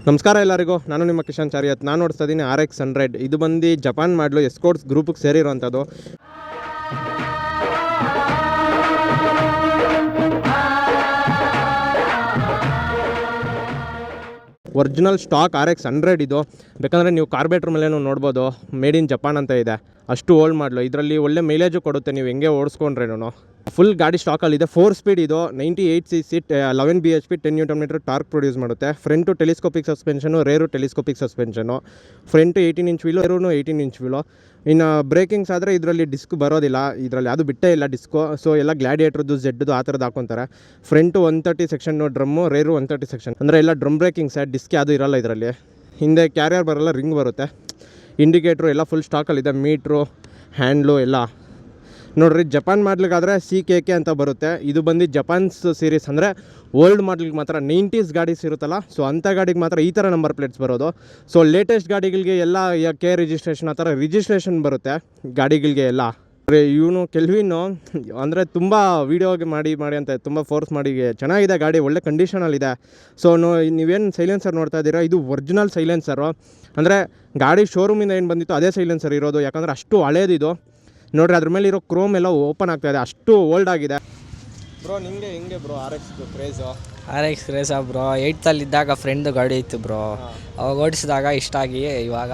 ನಮಸ್ಕಾರ ಎಲ್ಲರಿಗೂ, ನಾನು ನಿಮ್ಮ ಕಿಶನ್ ಚಾರಿಯತ್. ನಾನು ನೋಡ್ತಾ ಇದ್ದೀನಿ RX100. ಇದು ಬಂದು ಜಪಾನ್ ಮಾಡಲು ಎಸ್ಕೋರ್ಟ್ಸ್ ಗ್ರೂಪಿಗೆ ಸೇರಿರುವಂಥದ್ದು. ಒರಿಜಿನಲ್ ಸ್ಟಾಕ್ RX100 ಇದು. ಬೇಕಂದರೆ ನೀವು ಕಾರ್ಬೇಟ್ರ್ ಮೇಲೆ ನೋಡ್ಬೋದು, ಮೇಡ್ ಇನ್ ಜಪಾನ್ ಅಂತ ಇದೆ. ಅಷ್ಟು ಓಲ್ಡ್ ಮಾಡಲು. ಇದರಲ್ಲಿ ಒಳ್ಳೆ ಮೈಲೇಜು ಕೊಡುತ್ತೆ ನೀವು ಹೆಂಗೆ ಓಡಿಸ್ಕೊಂಡ್ರೇನು. ಫುಲ್ ಗಾಡಿ ಸ್ಟಾಕಲ್ಲಿದೆ. 4 ಸ್ಪೀಡ್ ಇದು, 98cc, 11 bhp, 10 Nm torque produce ಮಾಡುತ್ತೆ. Front telescopic suspension, rare telescopic suspension. Front 18 inch wheel, rare 18 inch wheel. ಇನ್ನು ಬ್ರೇಕಿಂಗ್ಸ್ ಆದರೆ ಇದರಲ್ಲಿ ಡಿಸ್ಕ್ ಬರೋದಿಲ್ಲ, ಇದರಲ್ಲಿ ಅದು ಬಿಟ್ಟೇ ಇಲ್ಲ ಡಿಸ್ಕು. ಸೊ ಎಲ್ಲ ಗ್ಲಾಡಿಯೇಟ್ರದ್ದು, ಝೆಡ್ದು ಆ ಥರದ್ದು ಹಾಕೊತಾರೆ. Front 130 section drum, rear 130 section, ಅಂದರೆ ಎಲ್ಲ ಡ್ರಮ್ ಬ್ರೇಕಿಂಗ್ಸ್. ಡಿಸ್ಕ್ ಅದು ಇರೋಲ್ಲ ಇದರಲ್ಲಿ. ಹಿಂದೆ ಕ್ಯಾರಿಯರ್ ಬರೋಲ್ಲ, ರಿಂಗ್ ಬರುತ್ತೆ. ಇಂಡಿಕೇಟ್ರು ಎಲ್ಲ ಫುಲ್ ಸ್ಟಾಕಲ್ಲಿದೆ. ಮೀಟ್ರು, ಹ್ಯಾಂಡ್ಲು ಎಲ್ಲ ನೋಡ್ರಿ. ಜಪಾನ್ ಮಾಡ್ಲಿಗಾದರೆ CKK ಅಂತ ಬರುತ್ತೆ. ಇದು ಬಂದು ಜಪಾನ್ಸ್ ಸೀರೀಸ್, ಅಂದರೆ ಓಲ್ಡ್ ಮಾಡ್ಲಿಗೆ ಮಾತ್ರ. 90s ಗಾಡೀಸ್ ಇರುತ್ತಲ್ಲ, ಸೊ ಅಂಥ ಗಾಡಿಗೆ ಮಾತ್ರ ಈ ಥರ ನಂಬರ್ ಪ್ಲೇಟ್ಸ್ ಬರೋದು. ಸೊ ಲೇಟೆಸ್ಟ್ ಗಾಡಿಗಳಿಗೆ ಎಲ್ಲ K ರಿಜಿಸ್ಟ್ರೇಷನ್ ಆ ಥರ ರಿಜಿಸ್ಟ್ರೇಷನ್ ಬರುತ್ತೆ ಗಾಡಿಗಳಿಗೆ ಎಲ್ಲ. ಇವನು ಕೆಲ್ವಿನ್ನು ಅಂದರೆ ತುಂಬ ವೀಡಿಯೋಗೆ ಮಾಡಿ ಅಂತ ತುಂಬ ಫೋರ್ಸ್ ಮಾಡಿ. ಚೆನ್ನಾಗಿದೆ ಗಾಡಿ, ಒಳ್ಳೆ ಕಂಡೀಷನಲ್ಲಿದೆ. ಸೊ ನೀವೇನು ಸೈಲೆನ್ಸರ್ ನೋಡ್ತಾ ಇದ್ದೀರಾ, ಇದು ಒರಿಜಿನಲ್ ಸೈಲೆನ್ಸರು. ಅಂದರೆ ಗಾಡಿ ಶೋರೂಮಿಂದ ಏನು ಬಂದಿತ್ತು ಅದೇ ಸೈಲೆನ್ಸರ್ ಇರೋದು. ಯಾಕಂದರೆ ಅಷ್ಟು ಹಳೇದಿದು ನೋಡ್ರಿ. ಅದ್ರ ಮೇಲೆ ಇರೋ ಕ್ರೋಮ್ ಎಲ್ಲ ಓಪನ್ ಆಗ್ತಾಯಿದೆ, ಅಷ್ಟು ಓಲ್ಡ್ ಆಗಿದೆ. ಬ್ರೋ ನಿಮಗೆ ಹೆಂಗೆ ಬ್ರೋ RX ಕ್ರೇಜು? RX ಕ್ರೇಜಾ ಬ್ರೋ? 8th ಇದ್ದಾಗ ಫ್ರೆಂಡ್ದು ಗಾಡಿ ಇತ್ತು ಬ್ರೋ, ಅವಾಗ ಓಡಿಸಿದಾಗ ಇಷ್ಟ ಆಗಿ ಇವಾಗ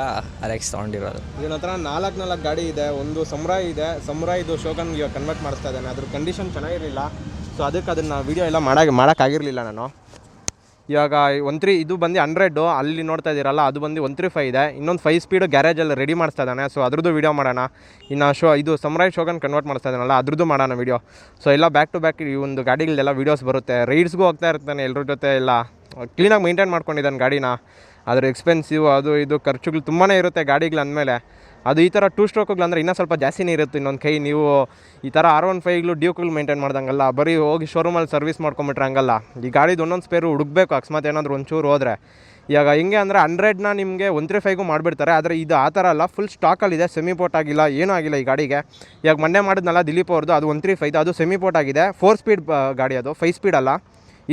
RX ತೊಗೊಂಡಿರೋದು. ಇವನ ಹತ್ರ 4 ಗಾಡಿ ಇದೆ. ಒಂದು ಸಮುರಾಯ್ ಇದೆ, ಸಮುರಾಯ್ದು ಶೋಗನ್ ಇವಾಗ ಕನ್ವರ್ಟ್ ಮಾಡಿಸ್ತಾ ಇದ್ದಾನೆ. ಅದ್ರ ಕಂಡೀಷನ್ ಚೆನ್ನಾಗಿರಲಿಲ್ಲ, ಸೊ ಅದಕ್ಕೆ ಅದನ್ನು ವೀಡಿಯೋ ಎಲ್ಲ ಮಾಡೋಕ್ಕಾಗಿರಲಿಲ್ಲ ನಾನು. ಇವಾಗ 13 ಇದು ಬಂದು 100 ಅಲ್ಲಿ ನೋಡ್ತಾ ಇದ್ದೀರಲ್ಲ, ಅದು ಬಂದು 135 ಇದೆ. ಇನ್ನೊಂದು 5 ಸ್ಪೀಡು ಗ್ಯಾರೇಜಲ್ಲಿ ರೆಡಿ ಮಾಡಿಸ್ತಾ ಇದ್ದಾನೆ. ಸೊ ಅದ್ರದ್ದು ವೀಡಿಯೋ ಮಾಡೋಣ. ಇನ್ನು ಇದು ಸಮುರಾಯ್ ಶೋಗನ್ ಕನ್ವರ್ಟ್ ಮಾಡಿಸ್ತಾ ಇದ್ದಾನಲ್ಲ, ಅದ್ರದ್ದು ಮಾಡೋಣ ವೀಡಿಯೋ. ಸೊ ಎಲ್ಲ ಬ್ಯಾಕ್ ಟು ಬ್ಯಾಕ್ ಈ ಒಂದು ಗಾಡಿಗಳೆಲ್ಲ ವೀಡಿಯೋಸ್ ಬರುತ್ತೆ. ರೈಡ್ಸ್ಗೂ ಹೋಗ್ತಾ ಇರ್ತಾನೆ, ಎಲ್ಲರ ಜೊತೆ ಎಲ್ಲ ಕ್ಲೀನಾಗಿ ಮೇಂಟೈನ್ ಮಾಡ್ಕೊಂಡಿದ್ದಾನೆ ಗಾಡಿನ. ಅದ್ರ ಎಕ್ಸ್ಪೆನ್ಸಿವ್ ಅದು ಇದು ಖರ್ಚುಗಳು ತುಂಬಾ ಇರುತ್ತೆ ಗಾಡಿಗಳು ಅಂದಮೇಲೆ. ಅದು ಈ ಥರ 2 ಸ್ಟ್ರೋಕ್ಗಳು ಅಂದರೆ ಇನ್ನೂ ಸ್ವಲ್ಪ ಜಾಸ್ತಿನೇ ಇರುತ್ತೆ. ಇನ್ನೊಂದು ಕೈ ನೀವು ಈ ಥರ R15ಗಳು ಡ್ಯೂಕ್ಗಳು ಮೇಂಟೈನ್ ಮಾಡ್ದಂಗಲ್ಲ, ಬರೀ ಹೋಗಿ ಶೋರೂಮಲ್ಲಿ ಸರ್ವಿಸ್ ಮಾಡ್ಕೊಂಬಿಟ್ರೆ ಹಂಗಲ್ಲ. ಈ ಗಾಡಿದು ಒಂದೊಂದು ಸ್ಪೇರು ಹುಡುಕ್ಬೇಕು, ಅಕಸ್ಮಾತ್ ಏನಾದರೂ ಒಂಚೂರು ಹೋದರೆ. ಇವಾಗ ಹೆಂಗೆ ಅಂದರೆ 100ನ ನಿಮಗೆ 135ಗೂ ಮಾಡಿಬಿಡ್ತಾರೆ. ಆದರೆ ಇದು ಆ ಥರ ಅಲ್ಲ, ಫುಲ್ ಸ್ಟಾಕಲ್ಲಿದೆ. ಸೆಮಿಪೋರ್ಟ್ ಆಗಿಲ್ಲ, ಏನೂ ಆಗಿಲ್ಲ ಈ ಗಾಡಿಗೆ. ಇವಾಗ ಮೊನ್ನೆ ಮಾಡಿದ್ನಲ್ಲ ದಿಲೀಪ್ ಅವ್ರದ್ದು, ಅದು 135, ಅದು ಸೆಮಿಪೋರ್ಟ್ ಆಗಿದೆ. 4 ಸ್ಪೀಡ್ ಗಾಡಿ, ಅದು 5 ಸ್ಪೀಡ್ ಅಲ್ಲ.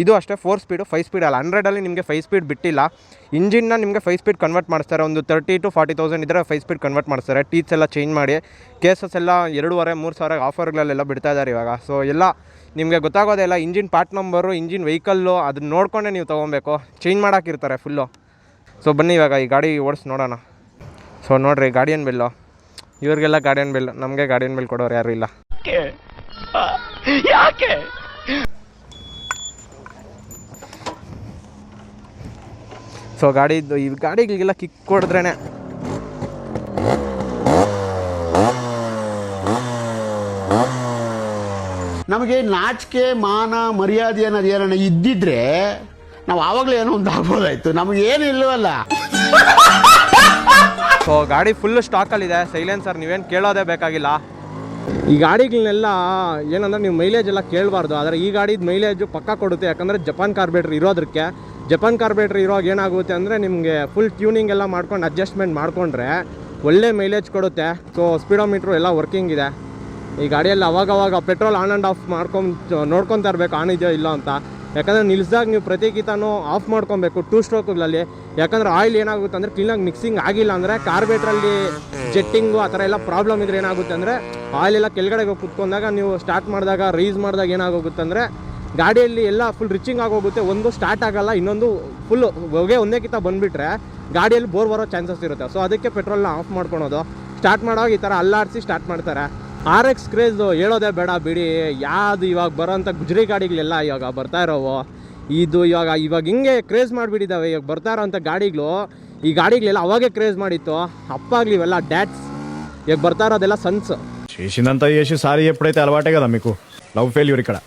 ಇದು ಅಷ್ಟೇ 4 ಸ್ಪೀಡು, 5 ಸ್ಪೀಡ್ ಅಲ್ಲ. 100ಅಲ್ಲಿ ನಿಮಗೆ 5 ಸ್ಪೀಡ್ ಬಿಟ್ಟಿಲ್ಲ. ಇಂಜಿನ್ನ ನಿಮಗೆ 5 ಸ್ಪೀಡ್ ಕನ್ವರ್ಟ್ ಮಾಡಿಸ್ತಾರೆ. ಒಂದು 30,000 to 40,000 ಇದ್ದರೆ 5 ಸ್ಪೀಡ್ ಕನ್ವರ್ಟ್ ಮಾಡಿಸ್ತಾರೆ. ಟೀತ್ಸ್ ಎಲ್ಲ ಚೇಂಜ್ ಮಾಡಿ, ಕೇಸಸ್ ಎಲ್ಲ 2,500-3,000 ಆಫರ್ಗಳೆಲ್ಲ ಬಿಡ್ತಾ ಇದ್ದಾರೆ ಇವಾಗ. ಸೊ ಎಲ್ಲ ನಿಮಗೆ ಗೊತ್ತಾಗೋದೇ ಇಲ್ಲ. Engine part number, engine vehicle ಅದನ್ನ ನೋಡಿಕೊಂಡೇ ನೀವು ತೊಗೊಬೇಕು. Change ಮಾಡೋಕ್ಕಿರ್ತಾರೆ full. ಸೊ ಬನ್ನಿ ಇವಾಗ ಈ ಗಾಡಿ ಓಡಿಸಿ ನೋಡೋಣ. ಸೊ ನೋಡಿರಿ, ಗಾರ್ಡಿಯನ್ ಬಿಲ್ಲು ಇವ್ರಿಗೆಲ್ಲ ಗಾರ್ಡಿಯನ್ ಬಿಲ್, ನಮಗೆ ಗಾರ್ಡಿಯನ್ ಬಿಲ್ ಕೊಡೋರು ಯಾರು ಇಲ್ಲ. ಯಾಕೆ ಸೊ ಗಾಡಿದು ಈ ಗಾಡಿಗಳಿಗೆಲ್ಲ ಕಿಕ್ ಕೊಡಿದ್ರೇ ನಮಗೆ ನಾಚಿಕೆ ಮಾನ ಮರ್ಯಾದೆ ಅನ್ನೋದು ಏನೋ ಇದ್ದಿದ್ರೆ ನಾವು ಆವಾಗಲೇ ಏನೋ ಒಂದು ಆಗ್ಬೋದಾಯ್ತು. ನಮಗೇನು ಇಲ್ಲವಲ್ಲ. ಸೊ ಗಾಡಿ ಫುಲ್ ಸ್ಟಾಕಲ್ಲಿದೆ. ಸೈಲೆನ್ಸರ್ ನೀವೇನು ಕೇಳೋದೇ ಬೇಕಾಗಿಲ್ಲ. ಈ ಗಾಡಿಗಳನ್ನೆಲ್ಲ ಏನಂದ್ರೆ ನೀವು ಮೈಲೇಜ್ ಎಲ್ಲ ಕೇಳಬಾರ್ದು. ಆದರೆ ಈ ಗಾಡಿದು ಮೈಲೇಜು ಪಕ್ಕ ಕೊಡುತ್ತೆ. ಯಾಕಂದರೆ ಜಪಾನ್ ಕಾರ್ಬೇಟ್ರ್ ಇರೋದಕ್ಕೆ. ಜಪಾನ್ ಕಾರ್ಬೇಟ್ರ್ ಇರೋವಾಗ ಏನಾಗುತ್ತೆ ಅಂದರೆ ನಿಮಗೆ ಫುಲ್ ಟ್ಯೂನಿಂಗ್ ಎಲ್ಲ ಮಾಡ್ಕೊಂಡು ಅಡ್ಜಸ್ಟ್ಮೆಂಟ್ ಮಾಡಿಕೊಂಡ್ರೆ ಒಳ್ಳೆ ಮೈಲೇಜ್ ಕೊಡುತ್ತೆ. ಸೊ ಸ್ಪೀಡೋಮೀಟ್ರು ಎಲ್ಲ ವರ್ಕಿಂಗ್ ಇದೆ ಈ ಗಾಡಿಯಲ್ಲಿ. ಅವಾಗವಾಗ ಪೆಟ್ರೋಲ್ ಆನ್ ಆ್ಯಂಡ್ ಆಫ್ ನೋಡ್ಕೊತಾ ಇರಬೇಕು, ಆನ್ ಇದೆಯೋ ಇಲ್ಲ ಅಂತ. ಯಾಕಂದರೆ ನಿಲ್ಸಿದಾಗ ನೀವು ಪ್ರತಿಕಿತನೂ ಆಫ್ ಮಾಡ್ಕೊಬೇಕು 2 ಸ್ಟ್ರೋಕ್ಗಳಲ್ಲಿ. ಯಾಕಂದರೆ ಆಯಿಲ್ ಏನಾಗುತ್ತೆ ಅಂದರೆ ಕ್ಲೀನಾಗಿ ಮಿಕ್ಸಿಂಗ್ ಆಗಿಲ್ಲ ಅಂದರೆ ಕಾರ್ಬೇಟ್ರಲ್ಲಿ ಜೆಟ್ಟಿಂಗು ಆ ಥರ ಎಲ್ಲ ಪ್ರಾಬ್ಲಮ್ ಇದ್ರೆ ಏನಾಗುತ್ತೆ ಅಂದರೆ ಆಯಿಲೆಲ್ಲ ಕೆಳಗಡೆಗೆ ಕುತ್ಕೊಂಡಾಗ ನೀವು ಸ್ಟಾರ್ಟ್ ಮಾಡಿದಾಗ ರೈಸ್ ಮಾಡಿದಾಗ ಏನಾಗೋಗುತ್ತೆ ಅಂದರೆ ಗಾಡಿಯಲ್ಲಿ ಎಲ್ಲ ಫುಲ್ ರಿಚಿಂಗ್ ಆಗೋಗುತ್ತೆ. ಒಂದು ಸ್ಟಾರ್ಟ್ ಆಗೋಲ್ಲ, ಇನ್ನೊಂದು ಫುಲ್ ಹೊಗೆ ಒಂದೇ ಕಿತ್ತ ಬಂದುಬಿಟ್ರೆ ಗಾಡಿಯಲ್ಲಿ ಬೋರ್ ಬರೋ ಚಾನ್ಸಸ್ ಇರುತ್ತೆ. ಸೊ ಅದಕ್ಕೆ ಪೆಟ್ರೋಲ್ನ ಆಫ್ ಮಾಡ್ಕೊಳೋದು. ಸ್ಟಾರ್ಟ್ ಮಾಡೋವಾಗ ಈ ಥರ ಅಲ್ಲಾಡಿಸಿ ಸ್ಟಾರ್ಟ್ ಮಾಡ್ತಾರೆ. RX ಕ್ರೇಜು ಹೇಳೋದೇ ಬೇಡ ಬಿಡಿ. ಯಾವುದು ಇವಾಗ ಬರೋಂಥ ಗುಜರಿ ಗಾಡಿಗಳೆಲ್ಲ ಇವಾಗ ಬರ್ತಾ ಇರೋವು ಇದು ಇವಾಗ ಹಿಂಗೆ ಕ್ರೇಜ್ ಮಾಡಿಬಿಟ್ಟಿದ್ದಾವೆ. ಇವಾಗ ಬರ್ತಾ ಇರೋಂಥ ಗಾಡಿಗಳು, ಈ ಗಾಡಿಗಳೆಲ್ಲ ಅವಾಗೇ ಕ್ರೇಜ್ ಮಾಡಿತ್ತು. ಅಪ್ಪಾಗ್ಲಿ ಇವೆಲ್ಲ ಡ್ಯಾಟ್ಸ್. ಇವಾಗ ಬರ್ತಾ ಇರೋದೆಲ್ಲ ಸನ್ಸ್. చేసినంత చేసి సారీ ఎప్పుడైతే అలవాటే కదా మీకు లవ్ ఫెయిల్యూర్ ఇక్కడ.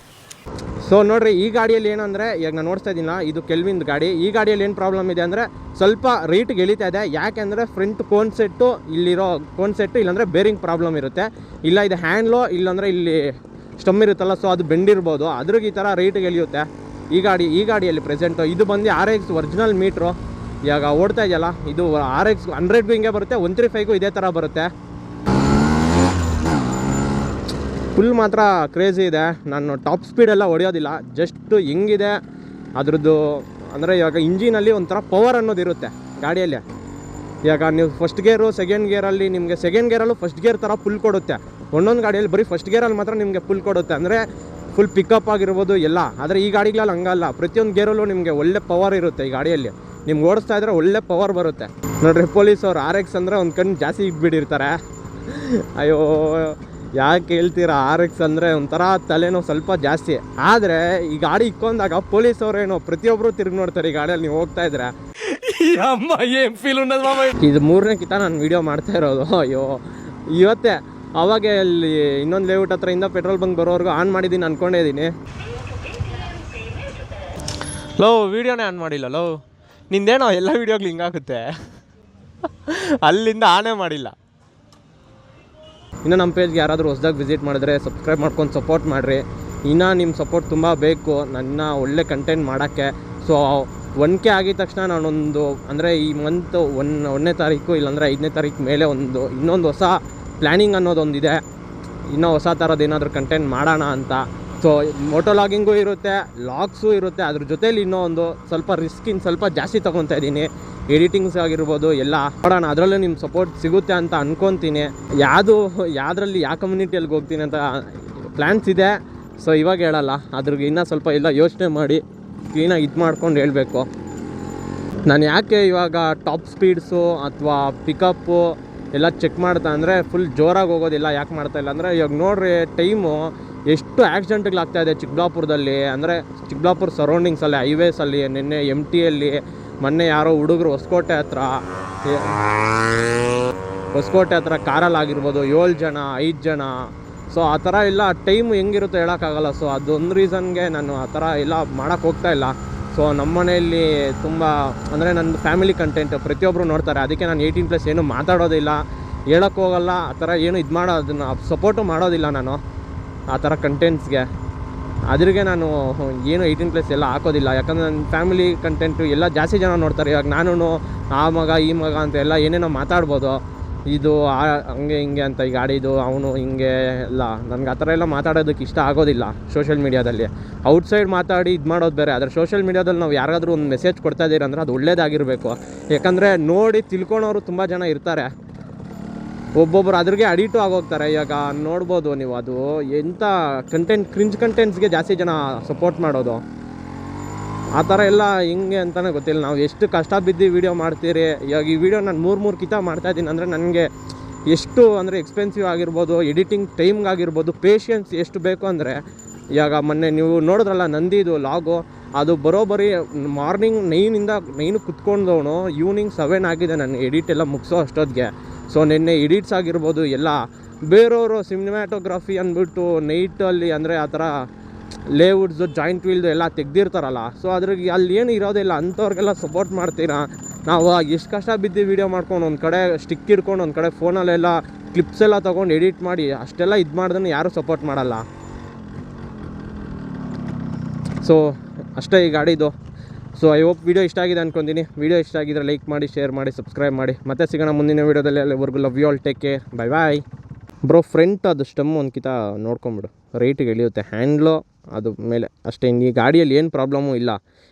ಸೊ ನೋಡಿರಿ, ಈ ಗಾಡಿಯಲ್ಲಿ ಏನಂದರೆ ಇವಾಗ ನಾನು ನೋಡ್ತಾ ಇದ್ದೀನ, ಇದು ಕೆಲ್ವಿನ್ ಗಾಡಿ. ಈ ಗಾಡಿಯಲ್ಲಿ ಏನು ಪ್ರಾಬ್ಲಮ್ ಇದೆ ಅಂದರೆ ಸ್ವಲ್ಪ ರೇಟಿಗೆ ಎಳಿತಾ ಇದೆ. ಯಾಕೆಂದರೆ ಫ್ರಂಟ್ ಕೋನ್ ಸೆಟ್ಟು, ಇಲ್ಲಿರೋ ಕೋನ್ ಸೆಟ್ಟು ಇಲ್ಲಾಂದರೆ ಬೇರಿಂಗ್ ಪ್ರಾಬ್ಲಮ್ ಇರುತ್ತೆ. ಇಲ್ಲ ಇದು ಹ್ಯಾಂಡ್ಲು, ಇಲ್ಲಾಂದರೆ ಇಲ್ಲಿ ಸ್ಟಮ್ ಇರುತ್ತಲ್ಲ, ಸೊ ಅದು ಬೆಂಡಿರ್ಬೋದು. ಅದ್ರಿಗೆ ಈ ಥರ ರೇಟಿಗೆ ಎಳಿಯುತ್ತೆ ಈ ಗಾಡಿಯಲ್ಲಿ ಪ್ರೆಸೆಂಟು. ಇದು ಬಂದು RX ಒರಿಜಿನಲ್ ಮೀಟ್ರು ಇವಾಗ ಓಡ್ತಾ ಇದೆಯಲ್ಲ, ಇದು RX 100ಗೂ ಹಿಂಗೆ ಬರುತ್ತೆ, 135ಗೂ ಇದೇ ಥರ ಬರುತ್ತೆ. ಫುಲ್ ಮಾತ್ರ ಕ್ರೇಜಿ ಇದೆ. ನಾನು ಟಾಪ್ ಸ್ಪೀಡೆಲ್ಲ ಹೊಡೆಯೋದಿಲ್ಲ, ಜಸ್ಟ್ ಹೆಂಗಿದೆ ಅದ್ರದ್ದು ಅಂದರೆ ಇವಾಗ ಇಂಜಿನಲ್ಲಿ ಒಂಥರ ಪವರ್ ಅನ್ನೋದಿರುತ್ತೆ ಗಾಡಿಯಲ್ಲಿ. ಇವಾಗ ನೀವು ಫಸ್ಟ್ ಗೇರು ಸೆಕೆಂಡ್ ಗೇರಲ್ಲಿ ನಿಮಗೆ ಸೆಕೆಂಡ್ ಗೇರಲ್ಲೂ ಫಸ್ಟ್ ಗೇರ್ ಥರ ಫುಲ್ ಕೊಡುತ್ತೆ. ಒಂದೊಂದು ಗಾಡಿಯಲ್ಲಿ ಬರೀ ಫಸ್ಟ್ ಗೇರಲ್ಲಿ ಮಾತ್ರ ನಿಮಗೆ ಫುಲ್ ಕೊಡುತ್ತೆ, ಅಂದರೆ ಫುಲ್ ಪಿಕಪ್ ಆಗಿರ್ಬೋದು ಎಲ್ಲ. ಆದರೆ ಈ ಗಾಡಿಗಳಲ್ಲಿ ಹಂಗಲ್ಲ, ಪ್ರತಿಯೊಂದು ಗೇರಲ್ಲೂ ನಿಮಗೆ ಒಳ್ಳೆ ಪವರ್ ಇರುತ್ತೆ ಈ ಗಾಡಿಯಲ್ಲಿ. ನಿಮ್ಗೆ ಓಡಿಸ್ತಾ ಇದ್ರೆ ಒಳ್ಳೆ ಪವರ್ ಬರುತ್ತೆ. ನೋಡ್ರಿ ಪೊಲೀಸ್ ಅವ್ರು RX ಅಂದರೆ ಒಂದು ಕಣ್ಣು ಜಾಸ್ತಿ ಇಟ್ಬಿಟ್ಟಿರ್ತಾರೆ. ಅಯ್ಯೋ ಯಾಕೆ ಹೇಳ್ತೀರಾ, RX ಅಂದರೆ ಒಂಥರ ತಲೆನೋ ಸ್ವಲ್ಪ ಜಾಸ್ತಿ. ಆದರೆ ಈ ಗಾಡಿ ಇಕ್ಕೊಂಡಾಗ ಪೊಲೀಸ್ ಅವ್ರೇನೋ ಪ್ರತಿಯೊಬ್ಬರು ತಿರುಗಿ ನೋಡ್ತಾರೆ ಈ ಗಾಡಿಯಲ್ಲಿ ನೀವು ಹೋಗ್ತಾ ಇದ್ರೆ. ಇದು 3ನೇ ಕಿತ ನಾನು ವೀಡಿಯೋ ಮಾಡ್ತಾ ಇರೋದು. ಅಯ್ಯೋ ಇವತ್ತೇ ಅವಾಗ ಅಲ್ಲಿ ಇನ್ನೊಂದು ಲೇಔಟ್ ಹತ್ರದಿಂದ ಪೆಟ್ರೋಲ್ ಬಂಕ್ ಬರೋವರೆಗೂ ಆನ್ ಮಾಡಿದ್ದೀನಿ ಅಂದ್ಕೊಂಡೇ ಇದ್ದೀನಿ. ಲೋ ವೀಡಿಯೋನೇ ಆನ್ ಮಾಡಿಲ್ಲ ಲೋ, ನಿಂದೇನೋ ಎಲ್ಲ ವೀಡಿಯೋಗಳು ಹಿಂಗಾಗುತ್ತೆ. ಅಲ್ಲಿಂದ ಆನೇ ಮಾಡಿಲ್ಲ. ಇನ್ನು ನಮ್ಮ ಪೇಜ್ಗೆ ಯಾರಾದರೂ ಹೊಸ್ದಾಗಿ ವಿಸಿಟ್ ಮಾಡಿದ್ರೆ ಸಬ್ಸ್ಕ್ರೈಬ್ ಮಾಡ್ಕೊಂಡು ಸಪೋರ್ಟ್ ಮಾಡಿರಿ. ಇನ್ನೂ ನಿಮ್ಮ ಸಪೋರ್ಟ್ ತುಂಬ ಬೇಕು ನನ್ನ ಒಳ್ಳೆ ಕಂಟೆಂಟ್ ಮಾಡೋಕ್ಕೆ. ಸೊ 1K ಆಗಿದ ತಕ್ಷಣ ನಾನೊಂದು ಅಂದರೆ ಈ ಮಂತ್ 1ನೇ ತಾರೀಕು ಇಲ್ಲಾಂದರೆ 5ನೇ ತಾರೀಕು ಮೇಲೆ ಇನ್ನೊಂದು ಹೊಸ ಪ್ಲ್ಯಾನಿಂಗ್ ಅನ್ನೋದೊಂದಿದೆ. ಇನ್ನೂ ಹೊಸ ಥರದ್ದು ಏನಾದರೂ ಕಂಟೆಂಟ್ ಮಾಡೋಣ ಅಂತ. ಸೊ ಮೋಟೋ ಲಾಗಿಂಗೂ ಇರುತ್ತೆ, ಲಾಗ್ಸು ಇರುತ್ತೆ, ಅದ್ರ ಜೊತೇಲಿ ಇನ್ನೂ ಒಂದು ಸ್ವಲ್ಪ ರಿಸ್ಕಿನ್ ಸ್ವಲ್ಪ ಜಾಸ್ತಿ ತೊಗೊತಾ ಇದ್ದೀನಿ. ಎಡಿಟಿಂಗ್ಸ್ ಆಗಿರ್ಬೋದು ಎಲ್ಲ ನೋಡೋಣ, ಅದರಲ್ಲೂ ನಿಮ್ಮ ಸಪೋರ್ಟ್ ಸಿಗುತ್ತೆ ಅಂತ ಅಂದ್ಕೊತೀನಿ. ಯಾವುದ್ರಲ್ಲಿ ಯಾವ ಕಮ್ಯುನಿಟಿಯಲ್ಲಿ ಹೋಗ್ತೀನಿ ಅಂತ ಪ್ಲ್ಯಾನ್ಸ್ ಇದೆ. ಸೊ ಇವಾಗ ಹೇಳಲ್ಲ, ಅದ್ರಿಗೆ ಇನ್ನೂ ಸ್ವಲ್ಪ ಎಲ್ಲ ಯೋಚನೆ ಮಾಡಿ ಕ್ಲೀನಾಗಿ ಇದು ಮಾಡ್ಕೊಂಡು ಹೇಳಬೇಕು. ನಾನು ಯಾಕೆ ಇವಾಗ ಟಾಪ್ ಸ್ಪೀಡ್ಸು ಅಥವಾ ಪಿಕಪ್ಪು ಎಲ್ಲ ಚೆಕ್ ಮಾಡ್ತಾ ಅಂದರೆ ಫುಲ್ ಜೋರಾಗಿ ಹೋಗೋದಿಲ್ಲ ಯಾಕೆ ಮಾಡ್ತಾಯಿಲ್ಲ ಅಂದರೆ, ಇವಾಗ ನೋಡ್ರಿ ಟೈಮು ಎಷ್ಟು ಆಕ್ಸಿಡೆಂಟ್ಗಳಾಗ್ತಾಯಿದೆ ಚಿಕ್ಕಬಳ್ಳಾಪುರದಲ್ಲಿ. ಅಂದರೆ ಚಿಕ್ಕಬಳ್ಳಾಪುರ ಸರೌಂಡಿಂಗ್ಸಲ್ಲಿ ಹೈವೇಸಲ್ಲಿ ನಿನ್ನೆ MTಯಲ್ಲಿ ಮೊನ್ನೆ ಯಾರೋ ಹುಡುಗರು ಹೊಸಕೋಟೆ ಹತ್ರ ಕಾರಲ್ಲಾಗಿರ್ಬೋದು 7 ಜನ 5 ಜನ. ಸೊ ಆ ಥರ ಎಲ್ಲ ಟೈಮು ಹೆಂಗಿರುತ್ತೋ ಹೇಳೋಕ್ಕಾಗಲ್ಲ. ಸೊ ಅದೊಂದು ರೀಸನ್ಗೆ ನಾನು ಆ ಥರ ಎಲ್ಲ ಮಾಡೋಕ್ಕೆ ಹೋಗ್ತಾಯಿಲ್ಲ. ಸೊ ನಮ್ಮ ಮನೆಯಲ್ಲಿ ತುಂಬ ಅಂದರೆ ನನ್ನ ಫ್ಯಾಮಿಲಿ ಕಂಟೆಂಟ್ ಪ್ರತಿಯೊಬ್ಬರು ನೋಡ್ತಾರೆ, ಅದಕ್ಕೆ ನಾನು 18+ ಏನು ಮಾತಾಡೋದಿಲ್ಲ, ಹೇಳೋಕ್ಕೆ ಹೋಗಲ್ಲ, ಆ ಥರ ಏನು ಇದು ಮಾಡೋದನ್ನು ಸಪೋರ್ಟು ಮಾಡೋದಿಲ್ಲ ನಾನು ಆ ಥರ ಕಂಟೆಂಟ್ಸ್ಗೆ. ಅದ್ರಿಗೆ ನಾನು ಏನು 18+ ಎಲ್ಲ ಹಾಕೋದಿಲ್ಲ. ಯಾಕಂದರೆ ನನ್ನ ಫ್ಯಾಮಿಲಿ ಕಂಟೆಂಟು ಎಲ್ಲ ಜಾಸ್ತಿ ಜನ ನೋಡ್ತಾರೆ. ಇವಾಗ ನಾನು ಆ ಮಗ ಈ ಮಗ ಅಂತ ಎಲ್ಲ ಏನೇನೋ ಮಾತಾಡ್ಬೋದು, ಇದು ಹಂಗೆ ಹಿಂಗೆ ಅಂತ ಈ ಗಾಡಿದು ಅವನು ಹಿಂಗೆ ಎಲ್ಲ. ನನಗೆ ಆ ಥರ ಎಲ್ಲ ಮಾತಾಡೋದಕ್ಕೆ ಇಷ್ಟ ಆಗೋದಿಲ್ಲ ಸೋಷಿಯಲ್ ಮೀಡಿಯಾದಲ್ಲಿ. ಔಟ್ಸೈಡ್ ಮಾತಾಡಿ ಇದು ಮಾಡೋದು ಬೇರೆ, ಆದರೆ ಸೋಷಿಯಲ್ ಮೀಡಿಯಾದಲ್ಲಿ ನಾವು ಯಾರಿಗಾದ್ರೂ ಒಂದು ಮೆಸೇಜ್ ಕೊಡ್ತಾ ಇದ್ದೀರಿ ಅಂದರೆ ಅದು ಒಳ್ಳೇದಾಗಿರಬೇಕು. ಯಾಕಂದರೆ ನೋಡಿ ತಿಳ್ಕೊಳೋರು ತುಂಬ ಜನ ಇರ್ತಾರೆ, ಒಬ್ಬೊಬ್ಬರು ಅದ್ರಿಗೆ ಅಡಿಟು ಆಗೋಗ್ತಾರೆ. ಇವಾಗ ನೋಡ್ಬೋದು ನೀವು, ಅದು ಎಂಥ ಕ್ರಿಂಜ್ ಕಂಟೆಂಟ್ಸ್ಗೆ ಜಾಸ್ತಿ ಜನ ಸಪೋರ್ಟ್ ಮಾಡೋದು. ಆ ಥರ ಎಲ್ಲ ಹಿಂಗೆ ಅಂತಲೇ ಗೊತ್ತಿಲ್ಲ. ನಾವು ಎಷ್ಟು ಕಷ್ಟ ಬಿದ್ದು ವೀಡಿಯೋ ಮಾಡ್ತೀರಿ. ಇವಾಗ ಈ ವಿಡಿಯೋ ನಾನು 3 ಕಿತ ಮಾಡ್ತಾಯಿದ್ದೀನಿ ಅಂದರೆ ನನಗೆ ಎಷ್ಟು ಅಂದರೆ ಎಕ್ಸ್ಪೆನ್ಸಿವ್ ಆಗಿರ್ಬೋದು, ಎಡಿಟಿಂಗ್ ಟೈಮ್ಗಾಗಿರ್ಬೋದು, ಪೇಷನ್ಸ್ ಎಷ್ಟು ಬೇಕು ಅಂದರೆ. ಇವಾಗ ಮೊನ್ನೆ ನೀವು ನೋಡಿದ್ರಲ್ಲ ನಂದಿದು ಲಾಗು, ಅದು ಬರೋಬ್ಬರಿ ಮಾರ್ನಿಂಗ್ 9 ಕುತ್ಕೊಂಡವನು ಈವ್ನಿಂಗ್ 7 ಆಗಿದೆ ನಾನು ಎಡಿಟ್ ಎಲ್ಲ ಮುಗಿಸೋ ಅಷ್ಟೊತ್ತಿಗೆ. ಸೊ ನಿನ್ನೆ ಎಡಿಟ್ಸ್ ಆಗಿರ್ಬೋದು ಎಲ್ಲ ಬೇರೆಯವರು ಸಿನಿಮ್ಯಾಟೋಗ್ರಫಿ ಅಂದ್ಬಿಟ್ಟು ನೈಟಲ್ಲಿ ಅಂದರೆ ಆ ಥರ ಲೇಔಟ್ಸು ಜಾಯಿಂಟ್ ವೀಲ್ದು ಎಲ್ಲ ತೆಗ್ದಿರ್ತಾರಲ್ಲ. ಸೊ ಅದ್ರಿಗೆ ಅಲ್ಲಿ ಏನು ಇರೋದಿಲ್ಲ, ಅಂಥವ್ರಿಗೆಲ್ಲ ಸಪೋರ್ಟ್ ಮಾಡ್ತೀರಾ. ನಾವು ಎಷ್ಟು ಕಷ್ಟ ಬಿದ್ದು ವೀಡಿಯೋ ಮಾಡ್ಕೊಂಡು ಒಂದು ಕಡೆ ಸ್ಟಿಕ್ ಇಟ್ಕೊಂಡು ಒಂದು ಕಡೆ ಫೋನಲ್ಲೆಲ್ಲ ಕ್ಲಿಪ್ಸ್ ಎಲ್ಲ ತೊಗೊಂಡು ಎಡಿಟ್ ಮಾಡಿ ಅಷ್ಟೆಲ್ಲ ಇದು ಮಾಡ್ದನ್ನು ಯಾರೂ ಸಪೋರ್ಟ್ ಮಾಡಲ್ಲ. ಸೊ ಅಷ್ಟೇ ಈ ಗಾಡಿದು. ಸೊ ಐ ಹೋಪ್ ವೀಡಿಯೋ ಇಷ್ಟ ಆಗಿದೆ ಅಂದ್ಕೊತೀನಿ. ವೀಡಿಯೋ ಇಷ್ಟ ಆಗಿದ್ರೆ ಲೈಕ್ ಮಾಡಿ, ಶೇರ್ ಮಾಡಿ, ಸಬ್ಸ್ಕ್ರೈಬ್ ಮಾಡಿ. ಮತ್ತೆ ಸಿಗೋಣ ಮುಂದಿನ ವೀಡಿಯೋದಲ್ಲಿ. ಅಲ್ಲಿವರೆಗೂ love you all, take care, bye. Bro front ಅದು ಸ್ಟೆಮ್ ಒಂದು ಕಿತ ನೋಡ್ಕೊಂಬಿಡು, ರೈಟಿಗೆ ಇಳಿಯುತ್ತೆ ಹ್ಯಾಂಡ್ಲು ಅದು ಮೇಲೆ ಅಷ್ಟೇ. ಈ ಗಾಡಿಯಲ್ಲಿ ಏನು ಪ್ರಾಬ್ಲಮ್ಮು ಇಲ್ಲ,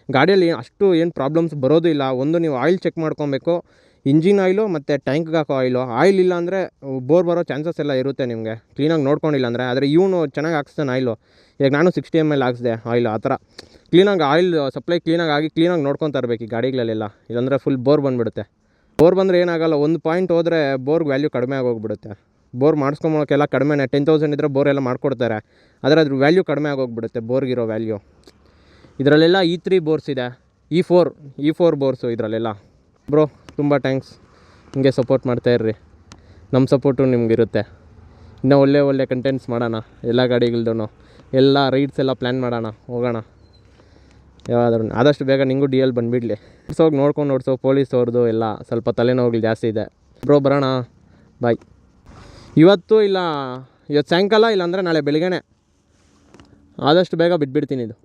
ಗಾಡಿಯಲ್ಲಿ ಅಷ್ಟು ಏನು ಪ್ರಾಬ್ಲಮ್ಸ್ ಬರೋದು ಇಲ್ಲ. ಒಂದು ನೀವು ಆಯಿಲ್ ಚೆಕ್ ಮಾಡ್ಕೊಬೇಕು, ಇಂಜಿನ್ ಆಯಿಲು ಮತ್ತು ಟ್ಯಾಂಕ್ಗೆ ಹಾಕೋ ಆಯಿಲ್ ಇಲ್ಲ ಅಂದರೆ ಬೋರ್ ಬರೋ ಚಾನ್ಸಸ್ ಎಲ್ಲ ಇರುತ್ತೆ ನಿಮಗೆ ಕ್ಲೀನಾಗಿ ನೋಡ್ಕೊಂಡಿಲ್ಲ ಅಂದರೆ. ಆದರೆ ಇವನು ಚೆನ್ನಾಗಿ ಹಾಕ್ಸ್ತಾನೆ ಆಯಿಲು. ಈಗ ನಾನು 60 ml ಹಾಕ್ಸಿದೆ ಆಯಿಲು. ಆ ಥರ ಕ್ಲೀನಾಗಿ ಆಯಿಲ್ ಸಪ್ಲೈ ಕ್ಲೀನಾಗಿ ಆಗಿ ಕ್ಲೀನಾಗಿ ನೋಡ್ಕೊತಾ ಇರಬೇಕು ಈ ಗಾಡಿಗಳಲ್ಲೆಲ್ಲ. ಇಲ್ಲಾಂದರೆ ಫುಲ್ ಬೋರ್ ಬಂದುಬಿಡುತ್ತೆ. ಬೋರ್ ಬಂದರೆ ಏನಾಗಲ್ಲ, ಒಂದು ಪಾಯಿಂಟ್ ಹೋದರೆ ಬೋರ್ಗೆ ವ್ಯಾಲ್ಯೂ ಕಡಿಮೆ ಆಗೋಗ್ಬಿಡುತ್ತೆ. ಬೋರ್ ಮಾಡಿಸ್ಕೊಂಬೋಕೆಲ್ಲ ಕಡಿಮೆನೇ, 10,000 ಇದ್ದರೆ ಬೋರ್ ಎಲ್ಲ ಮಾಡಿಕೊಡ್ತಾರೆ. ಆದರೆ ಅದ್ರ ವ್ಯಾಲ್ಯೂ ಕಡಿಮೆ ಆಗೋಗ್ಬಿಡುತ್ತೆ ಬೋರ್ಗಿರೋ ವ್ಯಾಲ್ಯೂ. ಇದರಲ್ಲೆಲ್ಲ E3 ಬೋರ್ಸ್ ಇದೆ, E4 ಬೋರ್ಸು ಇದರಲ್ಲೆಲ್ಲ. ಬ್ರೋ ತುಂಬ ಥ್ಯಾಂಕ್ಸ್, ಹಿಂಗೆ ಸಪೋರ್ಟ್ ಮಾಡ್ತಾಯಿರ್ರಿ. ನಮ್ಮ ಸಪೋರ್ಟು ನಿಮಗಿರುತ್ತೆ. ಇನ್ನೂ ಒಳ್ಳೆ ಕಂಟೆಂಟ್ಸ್ ಮಾಡೋಣ, ಎಲ್ಲ ಗಾಡಿಗಳ್ದು ಎಲ್ಲ ರೈಡ್ಸ್ ಎಲ್ಲ ಪ್ಲ್ಯಾನ್ ಮಾಡೋಣ, ಹೋಗೋಣ ಯಾವಾದ್ರೂ. ಆದಷ್ಟು ಬೇಗ ನಿಂಗೂ DL ಬಂದುಬಿಡಲಿ. ಹೋಗಿ ನೋಡ್ಕೊಂಡು ಓಡಿಸೋ ಪೊಲೀಸ್ ಅವ್ರದ್ದು ಎಲ್ಲ ಸ್ವಲ್ಪ ತಲೆನೋವುಗಳು ಜಾಸ್ತಿ ಇದೆ. ಬ್ರೋ ಬರೋಣ, ಬಾಯ್. ಇವತ್ತು ಸಾಯಂಕಾಲ ಇಲ್ಲಾಂದರೆ ನಾಳೆ ಬೆಳಿಗ್ಗೆನೇ ಆದಷ್ಟು ಬೇಗ ಬಿಟ್ಬಿಡ್ತೀನಿ ಇದು.